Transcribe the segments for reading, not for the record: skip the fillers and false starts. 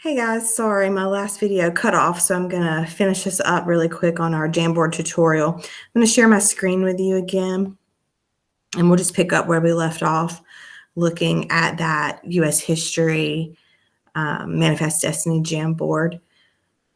Hey guys, sorry, my last video cut off, so I'm gonna finish this up really quick on our Jamboard tutorial. I'm gonna share my screen with you again, and we'll just pick up where we left off, looking at that U.S. history Manifest Destiny Jamboard.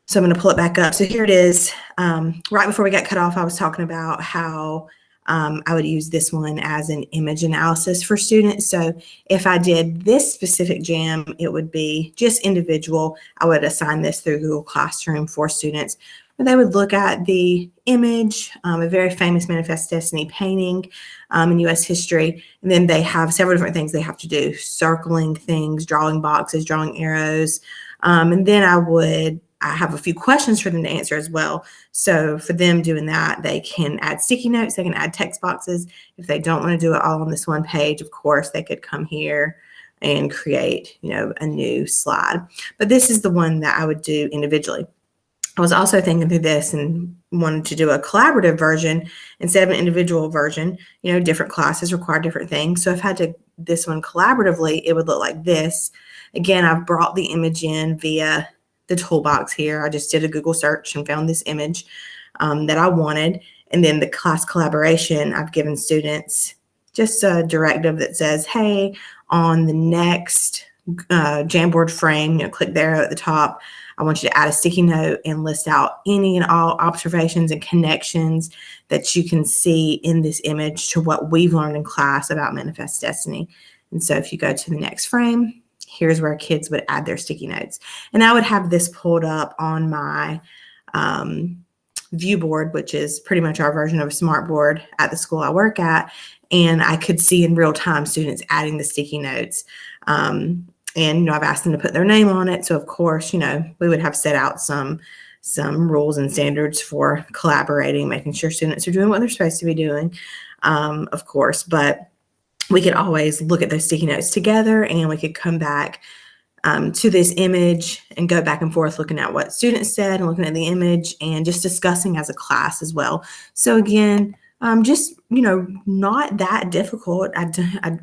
So I'm gonna pull it back up. So here it is. Right before we got cut off, I was talking about how I would use this one as an image analysis for students. So if I did this specific jam, it would be just individual. I would assign this through Google Classroom for students, where they would look at the image, a very famous Manifest Destiny painting in U.S. history, and then they have several different things they have to do, circling things, drawing boxes, drawing arrows, and then I have a few questions for them to answer as well. So for them doing that, they can add sticky notes, they can add text boxes. If they don't want to do it all on this one page, of course, they could come here and create, a new slide. But this is the one that I would do individually. I was also thinking through this and wanted to do a collaborative version instead of an individual version. Different classes require different things. So if I had to this one collaboratively, it would look like this. Again, I've brought the image in via the toolbox here. I just did a Google search and found this image that I wanted. And then the class collaboration, I've given students just a directive that says, hey, on the next Jamboard frame, click there at the top. I want you to add a sticky note and list out any and all observations and connections that you can see in this image to what we've learned in class about Manifest Destiny. And so if you go to the next frame, here's where kids would add their sticky notes. And I would have this pulled up on my view board, which is pretty much our version of a smart board at the school I work at. And I could see in real time students adding the sticky notes. And, I've asked them to put their name on it. So of course, we would have set out some rules and standards for collaborating, making sure students are doing what they're supposed to be doing, of course, but we could always look at those sticky notes together, and we could come back to this image and go back and forth looking at what students said and looking at the image and just discussing as a class as well. So again, just, not that difficult. I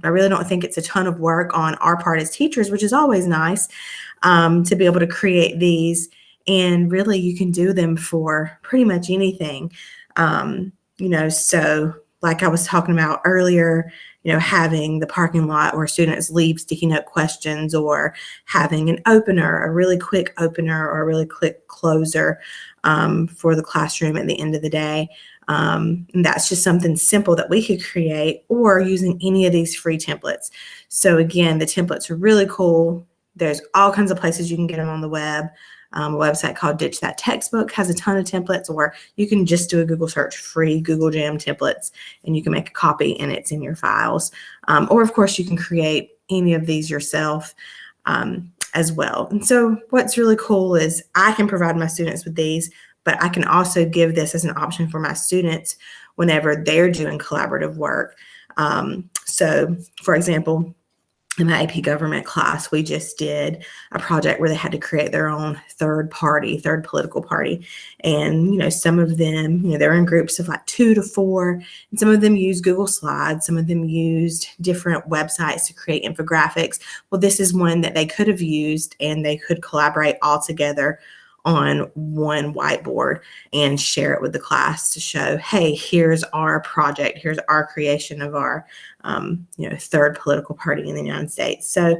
really don't think it's a ton of work on our part as teachers, which is always nice to be able to create these. And really you can do them for pretty much anything, so like I was talking about earlier, having the parking lot where students leave sticky note questions, or having an opener, a really quick opener or a really quick closer for the classroom at the end of the day. And that's just something simple that we could create, or using any of these free templates. So again, the templates are really cool. There's all kinds of places you can get them on the web. A website called Ditch That Textbook has a ton of templates, or you can just do a Google search, free Google Jam templates, and you can make a copy and it's in your files. Or of course you can create any of these yourself as well. And so what's really cool is I can provide my students with these, but I can also give this as an option for my students whenever they're doing collaborative work. So for example, in my AP government class, we just did a project where they had to create their own third political party. And, some of them, they're in groups of like 2 to 4, and some of them used Google Slides. Some of them used different websites to create infographics. Well, this is one that they could have used, and they could collaborate all together on one whiteboard and share it with the class to show, hey, here's our project, here's our creation of our third political party in the United States. So,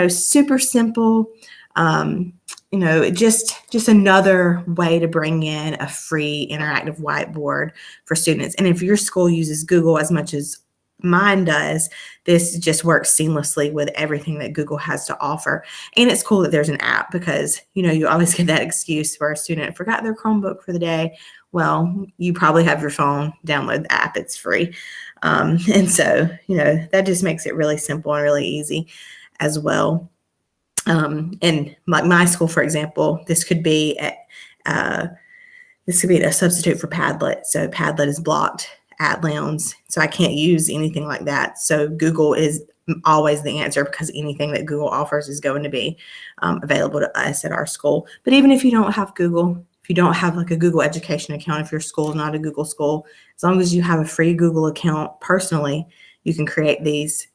super simple, just another way to bring in a free interactive whiteboard for students. And if your school uses Google as much as mine does, this just works seamlessly with everything that Google has to offer. And it's cool that there's an app, because you always get that excuse where a student forgot their Chromebook for the day. Well, you probably have your phone, download the app, it's free. And so that just makes it really simple and really easy as well. And like my school, for example, this could be a substitute for Padlet. So Padlet is blocked at Lowndes, so I can't use anything like that. So Google is always the answer, because anything that Google offers is going to be available to us at our school. But even if you don't have Google, if you don't have like a Google education account, if your school is not a Google school, as long as you have a free Google account personally, you can create these,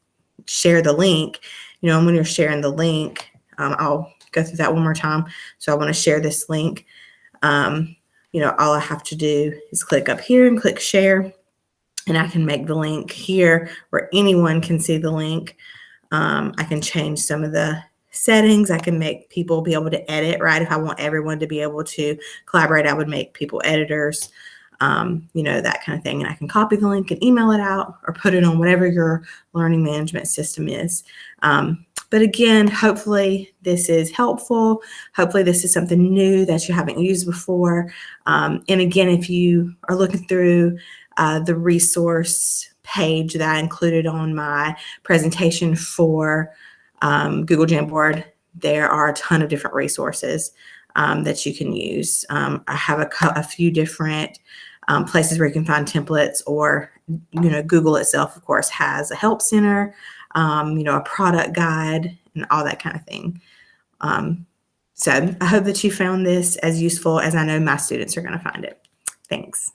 share the link, and when you're sharing the link, I'll go through that one more time. So I want to share this link. All I have to do is click up here and click share, and I can make the link here where anyone can see the link. I can change some of the settings. I can make people be able to edit, right? If I want everyone to be able to collaborate, I would make people editors, that kind of thing. And I can copy the link and email it out or put it on whatever your learning management system is. But again, hopefully this is helpful. Hopefully this is something new that you haven't used before. And again, if you are looking through the resource page that I included on my presentation for Google Jamboard, there are a ton of different resources that you can use. I have a few different places where you can find templates, or Google itself, of course, has a help center, a product guide, and all that kind of thing. So I hope that you found this as useful as I know my students are going to find it. Thanks.